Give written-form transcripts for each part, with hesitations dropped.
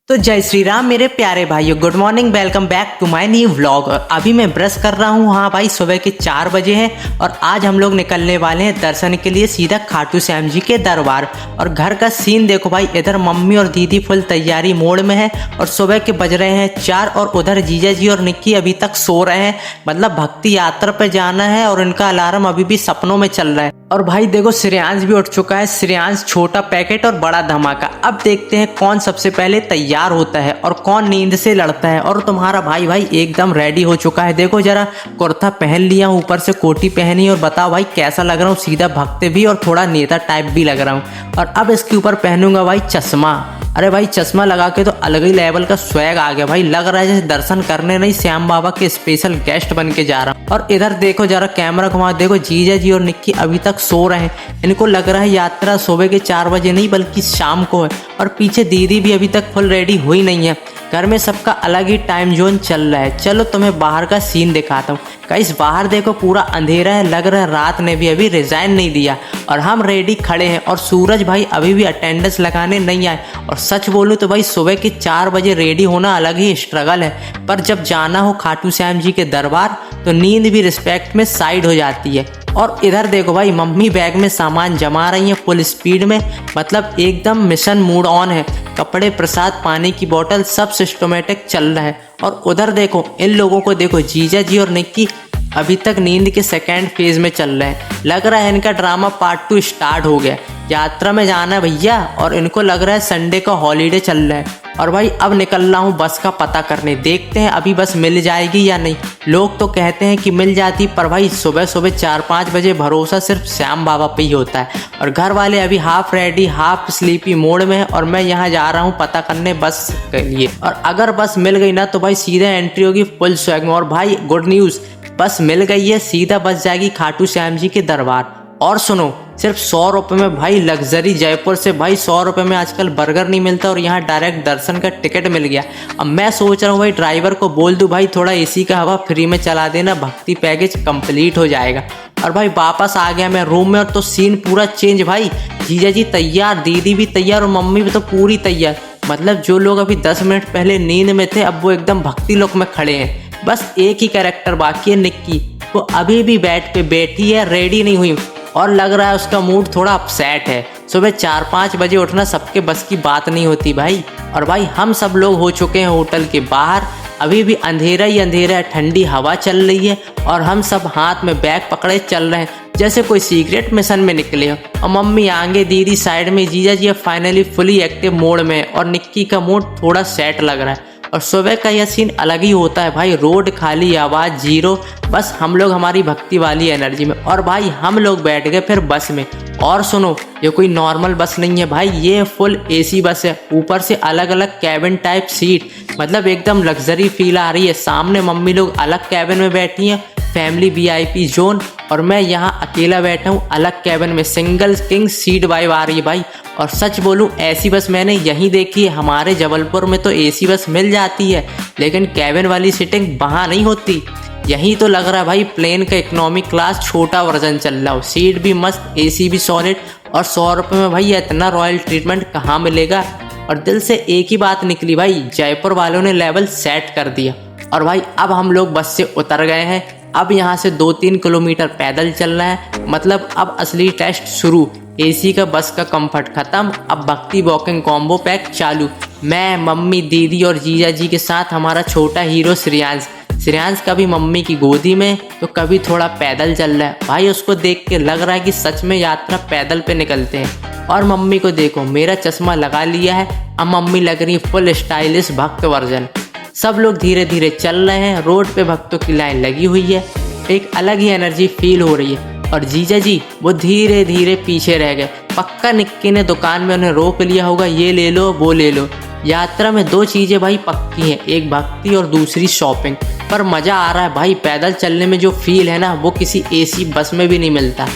तो जय श्री राम मेरे प्यारे भाइयों, good morning, welcome back to my new vlog. अभी मैं ब्रश कर रहा हूँ। हाँ भाई, सुबह के 4 बजे हैं और आज हम लोग निकलने वाले हैं दर्शन के लिए सीधा खाटू श्याम जी के दरबार। और घर का सीन देखो भाई, इधर मम्मी और दीदी फुल तैयारी मोड में है और सुबह के बज रहे हैं 4 और उधर जीजा जी और निक्की अभी तक सो रहे हैं। मतलब भक्ति यात्रा पे जाना है और इनका अलार्म अभी भी सपनों में चल रहा है। और भाई देखो, श्रेयांश भी उठ चुका है। श्रेयांश छोटा पैकेट और बड़ा धमाका। अब देखते हैं कौन सबसे पहले तैयार होता है और कौन नींद से लड़ता है। और तुम्हारा भाई एकदम रेडी हो चुका है। देखो जरा, कुर्ता पहन लिया, ऊपर से कोटी पहनी और बताओ भाई कैसा लग रहा हूँ। सीधा भक्त भी और थोड़ा नेता टाइप भी लग रहा हूँ। और अब इसके ऊपर पहनूंगा भाई चश्मा। अरे भाई चश्मा लगा के तो अलग ही लेवल का स्वैग आ गया भाई। लग रहा है जैसे दर्शन करने नहीं, श्याम बाबा के स्पेशल गेस्ट बन के जा रहा हूँ। और इधर देखो जरा, कैमरा घुमा, देखो जीजा जी और निक्की अभी तक सो रहे हैं। इनको लग रहा है यात्रा सुबह के 4 बजे नहीं बल्कि शाम को है। और पीछे दीदी भी अभी तक फुल रेडी हुई नहीं है। घर में सबका अलग ही टाइम जोन चल रहा है। चलो तुम्हें बाहर का सीन दिखाता हूँ। गाइस बाहर देखो, पूरा अंधेरा है। लग रहा है रात ने भी अभी रिजाइन नहीं दिया और हम रेडी खड़े हैं। और सूरज भाई अभी भी अटेंडेंस लगाने नहीं आए। और सच बोलूं तो भाई सुबह के 4 बजे रेडी होना अलग ही स्ट्रगल है। पर जब जाना हो खाटू श्याम जी के दरबार तो नींद भी रिस्पेक्ट में साइड हो जाती है। और इधर देखो भाई, मम्मी बैग में सामान जमा रही है फुल स्पीड में। मतलब एकदम मिशन मूड ऑन है। कपड़े, प्रसाद, पानी की बोतल सब सिस्टमेटिक चल रहा है। और उधर देखो, इन लोगों को देखो, जीजा जी और निक्की अभी तक नींद के सेकेंड फेज में चल रहे हैं। लग रहा है इनका ड्रामा पार्ट 2 स्टार्ट हो गया। यात्रा में जाना है भैया और इनको लग रहा है संडे का हॉलीडे चल रहा है। और भाई अब निकल रहा हूँ बस का पता करने। देखते हैं अभी बस मिल जाएगी या नहीं। लोग तो कहते हैं कि मिल जाती, पर भाई सुबह सुबह 4-5 बजे भरोसा सिर्फ श्याम बाबा पे ही होता है। और घर वाले अभी half ready half sleepy mode में है और मैं यहाँ जा रहा हूँ पता करने बस के लिए। और अगर बस मिल गई ना तो भाई सीधा एंट्री होगी फुल स्वैग में। और भाई गुड न्यूज़, बस मिल गई है, सीधा बस जाएगी खाटू श्याम जी के दरबार। और सुनो, सिर्फ 100 रुपये में भाई लग्जरी जयपुर से। भाई 100 रुपये में आजकल बर्गर नहीं मिलता और यहाँ डायरेक्ट दर्शन का टिकट मिल गया। अब मैं सोच रहा हूँ भाई ड्राइवर को बोल दूँ भाई थोड़ा एसी का हवा फ्री में चला देना, भक्ति पैकेज कंप्लीट हो जाएगा। और भाई वापस आ गया मैं रूम में और तो सीन पूरा चेंज भाई। जीजा जी तैयार, दीदी भी तैयार और मम्मी भी तो पूरी तैयार। मतलब जो लोग अभी 10 मिनट पहले नींद में थे अब वो एकदम भक्ति लोक में खड़े हैं। बस एक ही कैरेक्टर बाकी है, निक्की। वो अभी भी बेड पे बैठी है, रेडी नहीं हुई और लग रहा है उसका मूड थोड़ा अपसेट है। सुबह 4-5 बजे उठना सबके बस की बात नहीं होती भाई। और भाई हम सब लोग हो चुके हैं होटल के बाहर। अभी भी अंधेरा ही अंधेरा है, ठंडी हवा चल रही है और हम सब हाथ में बैग पकड़े चल रहे हैं जैसे कोई सीक्रेट मिशन में निकले हो। और मम्मी आगे, दीदी साइड में, जीजा जी फाइनली फुली एक्टिव मोड में है और निक्की का मूड थोड़ा सेट लग रहा है। और सुबह का यह सीन अलग ही होता है भाई। रोड खाली, आवाज़ जीरो, बस हम लोग हमारी भक्ति वाली एनर्जी में। और भाई हम लोग बैठ गए फिर बस में। और सुनो, ये कोई नॉर्मल बस नहीं है भाई, ये फुल एसी बस है। ऊपर से अलग अलग कैबिन टाइप सीट, मतलब एकदम लग्जरी फील आ रही है। सामने मम्मी लोग अलग कैबिन में बैठी हैं, फैमिली VIP जोन। और मैं यहाँ अकेला बैठा हूँ अलग कैबिन में, सिंगल किंग सीट वाइब आ रही है भाई। और सच बोलूँ ऐसी बस मैंने यहीं देखी है। हमारे जबलपुर में तो AC बस मिल जाती है लेकिन कैबिन वाली सीटिंग वहाँ नहीं होती। यहीं तो लग रहा है भाई प्लेन का इकोनॉमिक क्लास छोटा वर्जन चल रहा हो। सीट भी मस्त, AC भी सॉलिड। और 100 रुपये में भाई इतना रॉयल ट्रीटमेंट कहाँ मिलेगा। और दिल से एक ही बात निकली भाई, जयपुर वालों ने लेवल सेट कर दिया। और भाई अब हम लोग बस से उतर गए हैं। अब यहाँ से 2-3 किलोमीटर पैदल चल रहा है। मतलब अब असली टेस्ट शुरू। AC का बस का कंफर्ट खत्म, अब भक्ति वॉकिंग कॉम्बो पैक चालू। मैं, मम्मी, दीदी और जीजा जी के साथ हमारा छोटा हीरो श्रेयांश। श्रेयांश कभी मम्मी की गोदी में तो कभी थोड़ा पैदल चल रहा है भाई। उसको देख के लग रहा है कि सच में यात्रा पैदल पे निकलते हैं। और मम्मी को देखो, मेरा चश्मा लगा लिया है। अब मम्मी लग रही है फुल स्टाइलिश भक्त वर्जन। सब लोग धीरे धीरे चल रहे हैं। रोड पे भक्तों की लाइन लगी हुई है। एक अलग ही एनर्जी फील हो रही है। और जीजा जी वो धीरे धीरे पीछे रह गए। पक्का निक्की ने दुकान में उन्हें रोक लिया होगा, ये ले लो वो ले लो। यात्रा में 2 चीज़ें भाई पक्की हैं, एक भक्ति और दूसरी शॉपिंग। पर मज़ा आ रहा है भाई, पैदल चलने में जो फील है ना वो किसी AC बस में भी नहीं मिलता।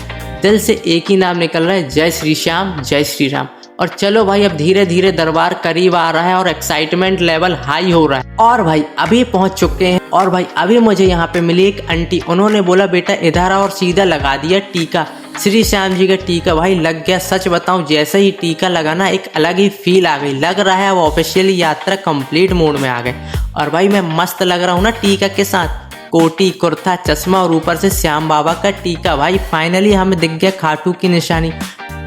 दिल से एक ही नाम निकल रहा है, जय श्री श्याम, जय श्री राम। और चलो भाई अब धीरे धीरे दरबार करीब आ रहा है और एक्साइटमेंट लेवल हाई हो रहा है। और भाई अभी पहुंच चुके हैं। और भाई अभी मुझे यहाँ पे मिली एक आंटी। उन्होंने बोला बेटा इधर आओ और सीधा लगा दिया टीका। श्री श्याम जी का टीका भाई लग गया। सच बताऊं, जैसे ही टीका लगा ना एक अलग ही फील आ गई। लग रहा है वो ऑफिशियली यात्रा कंप्लीट मोड में आ गए। और भाई मैं मस्त लग रहा हूँ ना टीका के साथ, कोटी कुर्ता चश्मा और ऊपर से श्याम बाबा का टीका। भाई फाइनली हमें दिख गया खाटू की निशानी,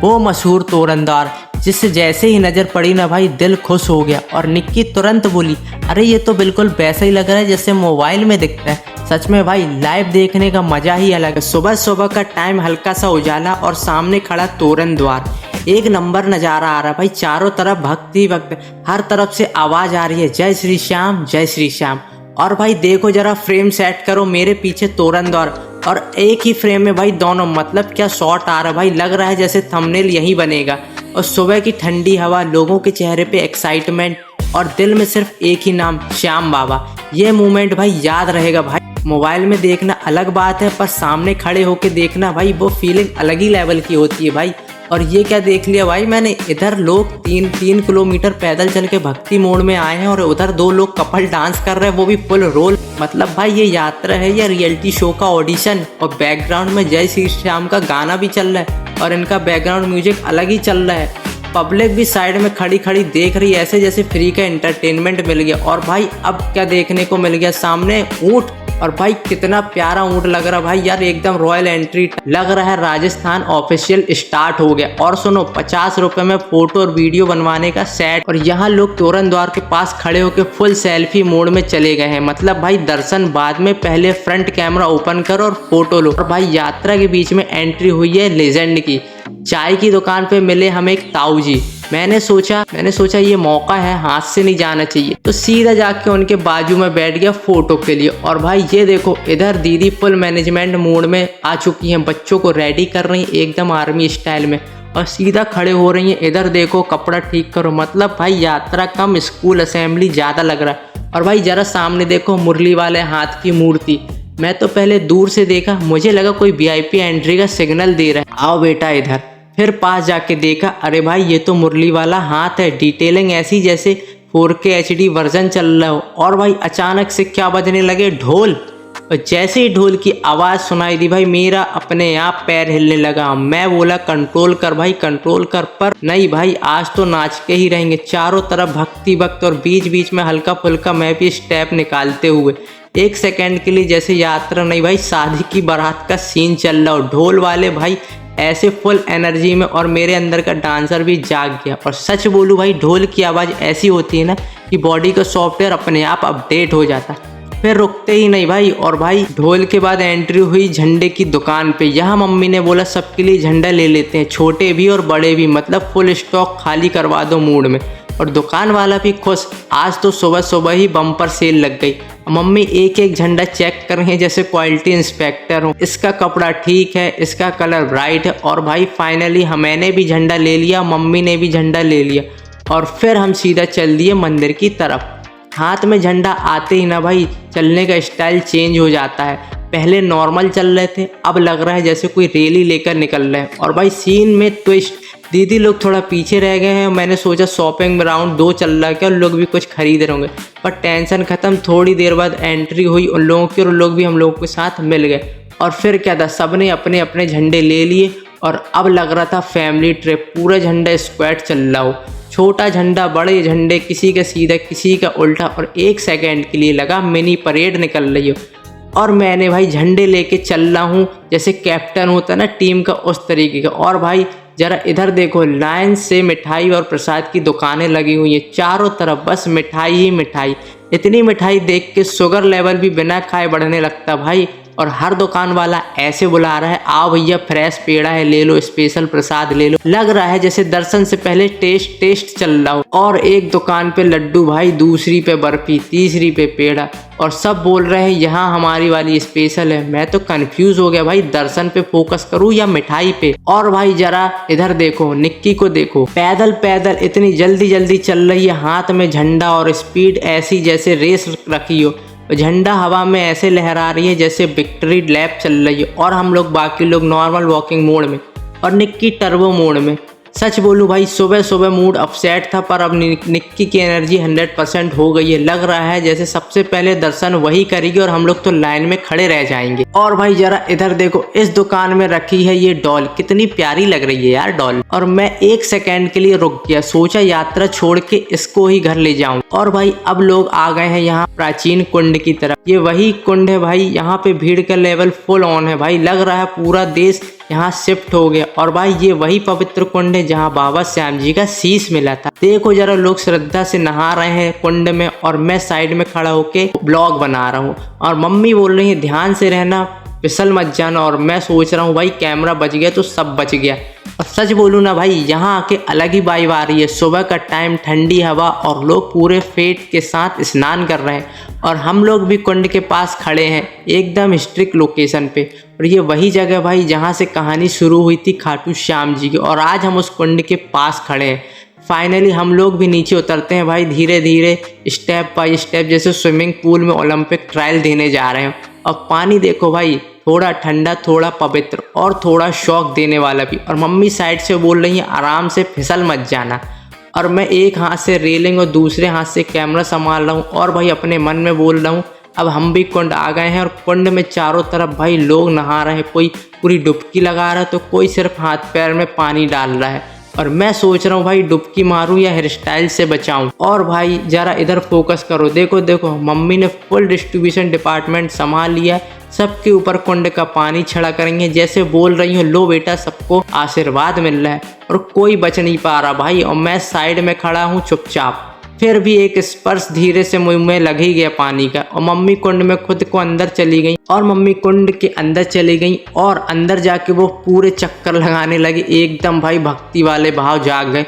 वो मशहूर तोरनदार, जिससे जैसे ही नज़र पड़ी ना भाई दिल खुश हो गया। और निक्की तुरंत बोली, अरे ये तो बिल्कुल वैसा ही लग रहा है जैसे मोबाइल में दिखता है। सच में भाई लाइव देखने का मजा ही अलग है। सुबह सुबह का टाइम, हल्का सा उजाला और सामने खड़ा तोरण द्वार, एक नंबर नज़ारा आ रहा है भाई। चारों तरफ भक्ति भक्त, हर तरफ से आवाज़ आ रही है, जय श्री श्याम जय श्री श्याम। और भाई देखो जरा फ्रेम सेट करो, मेरे पीछे तोरण द्वार और एक ही फ्रेम में भाई दोनों, मतलब क्या शॉट आ रहा है भाई। लग रहा है जैसे थंबनेल यही बनेगा। और सुबह की ठंडी हवा, लोगों के चेहरे पे एक्साइटमेंट और दिल में सिर्फ एक ही नाम, श्याम बाबा। ये मोमेंट भाई याद रहेगा भाई। मोबाइल में देखना अलग बात है, पर सामने खड़े होके देखना भाई वो फीलिंग अलग ही लेवल की होती है भाई। और ये क्या देख लिया भाई मैंने, इधर लोग 3 किलोमीटर पैदल चल के भक्ति मोड में आए हैं और उधर 2 लोग कपल डांस कर रहे हैं, वो भी फुल रोल। मतलब भाई ये यात्रा है या रियलिटी शो का ऑडिशन। और बैकग्राउंड में जय श्री श्याम का गाना भी चल रहा है और इनका बैकग्राउंड म्यूजिक अलग ही चल रहा है। पब्लिक भी साइड में खड़ी खड़ी देख रही है, ऐसे जैसे फ्री का एंटरटेनमेंट मिल गया। और भाई अब क्या देखने को मिल गया, सामने ऊँट। और भाई कितना प्यारा ऊँट लग रहा भाई यार, एकदम रॉयल एंट्री लग रहा है। राजस्थान ऑफिशियल स्टार्ट हो गया। और सुनो, 50 रुपए में फोटो और वीडियो बनवाने का सेट। और यहाँ लोग तोरण द्वार के पास खड़े होकर फुल सेल्फी मोड में चले गए हैं। मतलब भाई दर्शन बाद में, पहले फ्रंट कैमरा ओपन करो और फोटो लो। और भाई यात्रा के बीच में एंट्री हुई है लेजेंड की। चाय की दुकान पे मिले हमें एक ताऊ जी। मैंने सोचा ये मौका है, हाथ से नहीं जाना चाहिए, तो सीधा जाके उनके बाजू में बैठ गया फोटो के लिए। और भाई ये देखो, इधर दीदी फुल मैनेजमेंट मोड में आ चुकी हैं, बच्चों को रेडी कर रही हैं एकदम आर्मी स्टाइल में और सीधा खड़े हो रही हैं। इधर देखो, कपड़ा ठीक करो। मतलब भाई यात्रा कम स्कूल असेंबली ज़्यादा लग रहा है। और भाई जरा सामने देखो, मुरली वाले हाथ की मूर्ति। मैं तो पहले दूर से देखा, मुझे लगा कोई VIP एंट्री का सिग्नल दे रहा है, आओ बेटा इधर। फिर पास जाके देखा, अरे भाई ये तो मुरली वाला हाथ है। डिटेलिंग ऐसी जैसे 4K HD वर्जन चल रहा हो। और भाई अचानक से क्या बजने लगे, ढोल। और जैसे ही ढोल की आवाज़ सुनाई दी भाई, मेरा अपने आप पैर हिलने लगा। मैं बोला कंट्रोल कर भाई कंट्रोल कर, पर नहीं भाई आज तो नाच के ही रहेंगे। चारों तरफ भक्ति भक्त और बीच बीच में हल्का फुल्का मैं भी स्टेप निकालते हुए। एक सेकंड के लिए जैसे यात्रा नहीं भाई, शादी की बारात का सीन चल रहा हो। ढोल वाले भाई ऐसे फुल एनर्जी में, और मेरे अंदर का डांसर भी जाग गया। और सच बोलूँ भाई, ढोल की आवाज़ ऐसी होती है ना कि बॉडी का सॉफ्टवेयर अपने आप अपडेट हो जाता। फिर रुकते ही नहीं भाई। और भाई ढोल के बाद एंट्री हुई झंडे की दुकान पे। यहाँ मम्मी ने बोला सबके लिए झंडा ले लेते हैं, छोटे भी और बड़े भी, मतलब फुल स्टॉक खाली करवा दो मूड में। और दुकान वाला भी खुश, आज तो सुबह सुबह ही बम्पर सेल लग गई। मम्मी एक एक झंडा चेक कर रही है जैसे क्वालिटी इंस्पेक्टर हो। इसका कपड़ा ठीक है, इसका कलर ब्राइट है। और भाई फाइनली मैंने भी झंडा ले लिया, मम्मी ने भी झंडा ले लिया। और फिर हम सीधा चल दिए मंदिर की तरफ। हाथ में झंडा आते ही ना भाई चलने का स्टाइल चेंज हो जाता है। पहले नॉर्मल चल रहे थे, अब लग रहा है जैसे कोई रैली लेकर निकल रहे हैं। और भाई सीन में ट्विस्ट, दीदी लोग थोड़ा पीछे रह गए हैं। मैंने सोचा शॉपिंग राउंड 2 चल रहा है क्या, उन लोग भी कुछ खरीद रहे होंगे, पर टेंशन खत्म। थोड़ी देर बाद एंट्री हुई उन लोगों की और उन लोग भी हम लोगों के साथ मिल गए। और फिर क्या था, सबने अपने अपने झंडे ले लिए और अब लग रहा था फैमिली ट्रिप। पूरा झंडा स्क्वाड चल रहा हो, छोटा झंडा, बड़े झंडे, किसी का सीधा किसी का उल्टा। और एक सेकेंड के लिए लगा मिनी परेड निकल रही हो। और मैंने भाई झंडे लेके चल रहा हूँ जैसे कैप्टन होता ना टीम का, उस तरीके का। और भाई जरा इधर देखो, लाइन से मिठाई और प्रसाद की दुकानें लगी हुई हैं चारों तरफ, बस मिठाई ही मिठाई। इतनी मिठाई देख के शुगर लेवल भी बिना खाए बढ़ने लगता भाई। और हर दुकान वाला ऐसे बुला रहा है, आओ भैया फ्रेश पेड़ा है ले लो, स्पेशल प्रसाद ले लो। लग रहा है जैसे दर्शन से पहले टेस्ट चल रहा हो। और एक दुकान पे लड्डू भाई, दूसरी पे बर्फी, तीसरी पे पेड़ा, और सब बोल रहे हैं यहाँ हमारी वाली स्पेशल है। मैं तो कंफ्यूज हो गया भाई, दर्शन पे फोकस करूँ या मिठाई पे। और भाई जरा इधर देखो, निक्की को देखो, पैदल पैदल इतनी जल्दी जल्दी चल रही है, हाथ में झंडा और स्पीड ऐसी जैसे रेस रखी हो। झंडा हवा में ऐसे लहरा रही है जैसे विक्ट्री लैप चल रही है। और हम लोग बाकी लोग नॉर्मल वॉकिंग मोड में और निक्की टर्बो मोड में। सच बोलूं भाई सुबह सुबह मूड अपसेट था, पर अब निक्की की एनर्जी 100% हो गई है। लग रहा है जैसे सबसे पहले दर्शन वही करेगी और हम लोग तो लाइन में खड़े रह जाएंगे। और भाई जरा इधर देखो, इस दुकान में रखी है ये डॉल, कितनी प्यारी लग रही है यार डॉल। और मैं एक सेकेंड के लिए रुक गया, सोचा यात्रा छोड़ के इसको ही घर ले जाऊं। और भाई अब लोग आ गए हैं यहाँ प्राचीन कुंड की तरफ। ये वही कुंड है भाई, यहाँ पे भीड़ का लेवल फुल ऑन है भाई। लग रहा है पूरा देश यहाँ शिफ्ट हो गया। और भाई ये वही पवित्र कुंड है जहाँ बाबा श्याम जी का शीश मिला था। देखो जरा, लोग श्रद्धा से नहा रहे हैं कुंड में और मैं साइड में खड़ा होके ब्लॉग बना रहा हूँ। और मम्मी बोल रही है ध्यान से रहना, फिसल मत जाना। और मैं सोच रहा हूँ भाई कैमरा बच गया तो सब बच गया। और सच बोलूँ ना भाई, यहाँ आके अलग ही वाइब आ रही है। सुबह का टाइम, ठंडी हवा और लोग पूरे फेट के साथ स्नान कर रहे हैं। और हम लोग भी कुंड के पास खड़े हैं, एकदम स्ट्रिक्ट लोकेशन पे। और ये वही जगह भाई जहाँ से कहानी शुरू हुई थी खाटू श्याम जी की। और आज हम उस कुंड के पास खड़े हैं। फाइनली हम लोग भी नीचे उतरते हैं भाई, धीरे धीरे स्टेप बाय स्टेप, जैसे स्विमिंग पूल में ओलंपिक ट्रायल देने जा रहे हैं। और पानी देखो भाई, थोड़ा ठंडा, थोड़ा पवित्र और थोड़ा शौक देने वाला भी। और मम्मी साइड से बोल रही है आराम से, फिसल मत जाना। और मैं एक हाथ से रेलिंग और दूसरे हाथ से कैमरा संभाल रहा हूँ। और भाई अपने मन में बोल रहा हूँ अब हम भी कुंड आ गए हैं। और कुंड में चारों तरफ भाई लोग नहा रहे हैं, कोई पूरी डुबकी लगा रहा है तो कोई सिर्फ हाथ पैर में पानी डाल रहा है। और मैं सोच रहा हूँ भाई डुबकी मारूं या हेयर स्टाइल से बचाऊं। और भाई जरा इधर फोकस करो, देखो देखो, मम्मी ने फुल डिस्ट्रीब्यूशन डिपार्टमेंट संभाल लिया है। सबके ऊपर कुंड का पानी छड़ा करेंगे, जैसे बोल रही हूँ लो बेटा सबको आशीर्वाद मिल रहा है। और कोई बच नहीं पा रहा भाई, और मैं साइड में खड़ा हूँ चुपचाप। फिर भी एक स्पर्श धीरे से मुंह में लग ही गया पानी का। और मम्मी कुंड में खुद को अंदर चली गई। और मम्मी कुंड के अंदर चली गई और अंदर जाके वो पूरे चक्कर लगाने लगी। एकदम भाई भक्ति वाले भाव जाग गए।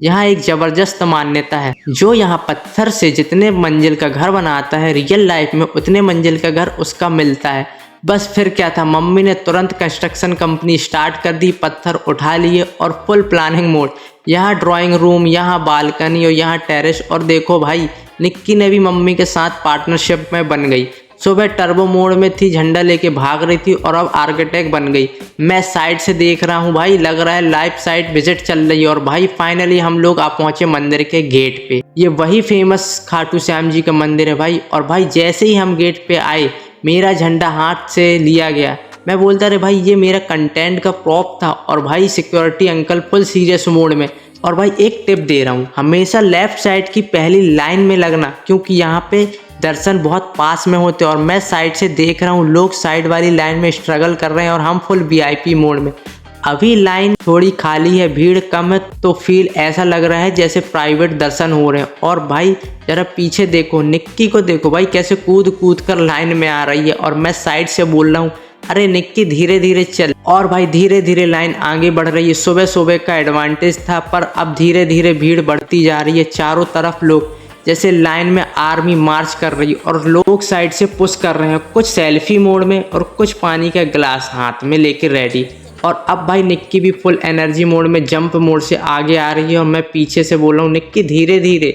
यहाँ एक जबरदस्त मान्यता है, जो यहाँ पत्थर से जितने मंजिल का घर बनाता है, रियल लाइफ में उतने मंजिल का घर उसका मिलता है। बस फिर क्या था, मम्मी ने तुरंत कंस्ट्रक्शन कंपनी स्टार्ट कर दी, पत्थर उठा लिए और फुल प्लानिंग मोड। यहाँ ड्राइंग रूम, यहाँ बालकनी और यहाँ टेरेस। और देखो भाई निक्की ने भी मम्मी के साथ पार्टनरशिप में बन गई। सुबह टर्बो मोड में थी, झंडा लेके भाग रही थी और अब आर्किटेक्ट बन गई। मैं साइड से देख रहा हूँ भाई, लग रहा है लाइव साइट विजिट चल रही है। और भाई फाइनली हम लोग आ पहुंचे मंदिर के गेट पे। ये वही फेमस खाटू श्याम जी का मंदिर है भाई। और भाई जैसे ही हम गेट पे आए, मेरा झंडा हाथ से लिया गया। मैं बोलता रहे भाई ये मेरा कंटेंट का प्रॉप था। और भाई security uncle full serious mode में। और भाई एक टिप दे रहा हूँ, हमेशा लेफ्ट साइड की पहली लाइन में लगना, क्योंकि यहाँ पे दर्शन बहुत पास में होते हैं। और मैं साइड से देख रहा हूँ लोग साइड वाली लाइन में स्ट्रगल कर रहे हैं और हम फुल VIP मोड में। अभी लाइन थोड़ी खाली है, भीड़ कम है, तो फील ऐसा लग रहा है जैसे प्राइवेट दर्शन हो रहे हैं। और भाई जरा पीछे देखो, निक्की को देखो भाई कैसे कूद कूद कर लाइन में आ रही है। और मैं साइड से बोल रहा हूँ अरे निक्की धीरे धीरे चल। और भाई धीरे धीरे लाइन आगे बढ़ रही है। सुबह सुबह का एडवांटेज था, पर अब धीरे धीरे भीड़ बढ़ती जा रही है। चारों तरफ लोग जैसे लाइन में आर्मी मार्च कर रही है। और लोग साइड से पुश कर रहे हैं, कुछ सेल्फी मोड में और कुछ पानी का गिलास हाथ में लेके रेडी। और अब भाई निक्की भी फुल एनर्जी मोड में जंप मोड से आगे आ रही है। और मैं पीछे से बोल रहा हूँ निक्की धीरे धीरे।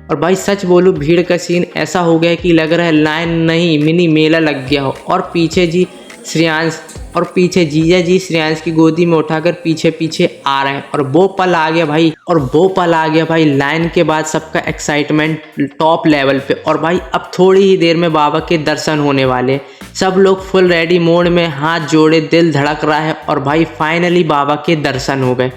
और भाई सच बोलूँ भीड़ का सीन ऐसा हो गया कि लग रहा है लाइन नहीं मिनी मेला लग गया हो। और पीछे जी श्रेयांश और पीछे जीजा जी श्रेयांश की गोदी में उठाकर पीछे पीछे आ रहे हैं। और वो पल आ गया भाई, और वो पल आ गया भाई लाइन के बाद सबका एक्साइटमेंट टॉप लेवल पे। और भाई अब थोड़ी ही देर में बाबा के दर्शन होने वाले। सब लोग फुल रेडी मोड में, हाथ जोड़े, दिल धड़क रहा है। और भाई फाइनली बाबा के दर्शन हो गए।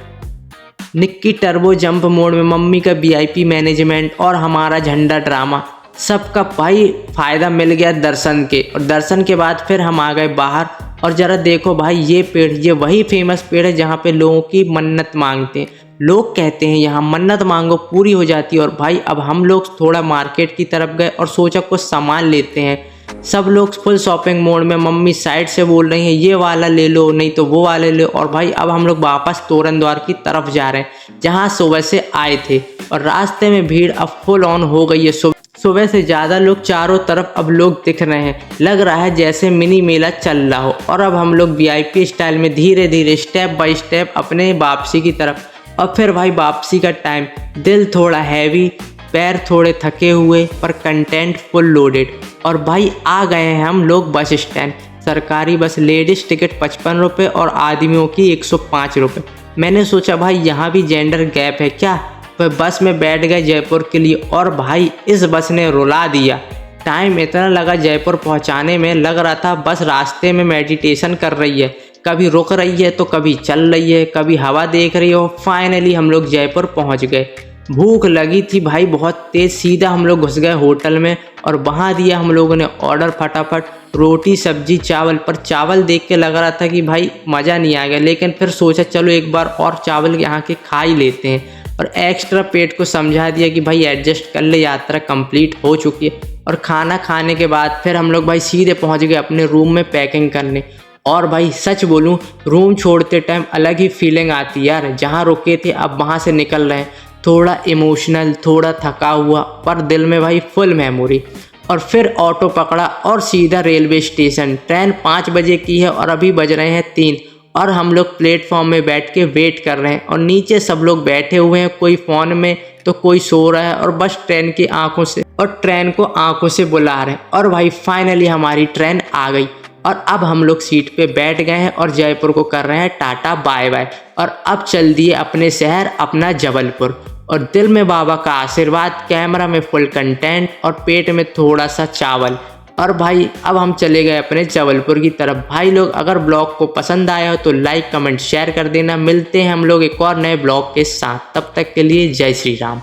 निक्की टर्बो जंप मोड में, मम्मी का VIP मैनेजमेंट और हमारा झंडा ड्रामा, सबका भाई फ़ायदा मिल गया दर्शन के। और दर्शन के बाद फिर हम आ गए बाहर। और ज़रा देखो भाई ये पेड़, ये वही फेमस पेड़ है जहाँ पे लोगों की मन्नत मांगते हैं। लोग कहते हैं यहाँ मन्नत मांगो पूरी हो जाती है। और भाई अब हम लोग थोड़ा मार्केट की तरफ गए और सोचा कुछ सामान लेते हैं। सब लोग फुल शॉपिंग मोड में। मम्मी साइड से बोल रही हैं ये वाला ले लो, नहीं तो वो वाला ले लो। और भाई अब हम लोग वापस तोरण द्वार की तरफ जा रहे हैं जहाँ सुबह से आए थे। और रास्ते में भीड़ अब फुल ऑन हो गई है। सुबह से ज़्यादा लोग चारों तरफ अब लोग दिख रहे हैं, लग रहा है जैसे मिनी मेला चल रहा हो। और अब हम लोग VIP स्टाइल में धीरे धीरे स्टेप बाय स्टेप अपने वापसी की तरफ। और फिर भाई वापसी का टाइम, दिल थोड़ा हैवी, पैर थोड़े थके हुए, पर कंटेंट फुल लोडेड। और भाई आ गए हैं हम लोग बस स्टैंड। सरकारी बस लेडीज़ टिकट 55 रुपये और आदमियों की 105 रुपये। मैंने सोचा भाई यहाँ भी जेंडर गैप है क्या। वह बस में बैठ गए जयपुर के लिए और भाई इस बस ने रुला दिया। टाइम इतना लगा जयपुर पहुंचाने में, लग रहा था बस रास्ते में मेडिटेशन कर रही है, कभी रुक रही है तो कभी चल रही है, कभी हवा देख रही हो। फाइनली हम लोग जयपुर पहुंच गए। भूख लगी थी भाई बहुत तेज़, सीधा हम लोग घुस गए होटल में और वहाँ दिया हम लोगों ने ऑर्डर फटाफट, रोटी सब्जी चावल। पर चावल देख के लग रहा था कि भाई मज़ा नहीं आ गया, लेकिन फिर सोचा चलो एक बार और चावल यहाँ के खा ही लेते हैं। और एक्स्ट्रा पेट को समझा दिया कि भाई एडजस्ट कर ले, यात्रा कंप्लीट हो चुकी है। और खाना खाने के बाद फिर हम लोग भाई सीधे पहुँच गए अपने रूम में पैकिंग करने। और भाई सच बोलूँ, रूम छोड़ते टाइम अलग ही फीलिंग आती है यार। जहाँ रुके थे अब वहाँ से निकल रहे हैं, थोड़ा इमोशनल, थोड़ा थका हुआ, पर दिल में भाई फुल मेमोरी। और फिर ऑटो पकड़ा और सीधा रेलवे स्टेशन। ट्रेन 5 बजे की है और अभी बज रहे हैं 3 और हम लोग प्लेटफॉर्म में बैठ के वेट कर रहे हैं। और नीचे सब लोग बैठे हुए हैं, कोई फ़ोन में तो कोई सो रहा है और बस ट्रेन की आंखों से और ट्रेन को आंखों से बुला रहे हैं। और भाई फाइनली हमारी ट्रेन आ गई और अब हम लोग सीट पे बैठ गए हैं और जयपुर को कर रहे हैं टाटा बाय बाय। और अब चल दिए अपने शहर, अपना जबलपुर। और दिल में बाबा का आशीर्वाद, कैमरा में फुल कंटेंट और पेट में थोड़ा सा चावल। और भाई अब हम चले गए अपने जबलपुर की तरफ। भाई लोग अगर ब्लॉग को पसंद आया हो तो लाइक कमेंट शेयर कर देना। मिलते हैं हम लोग एक और नए ब्लॉग के साथ, तब तक के लिए जय श्री राम।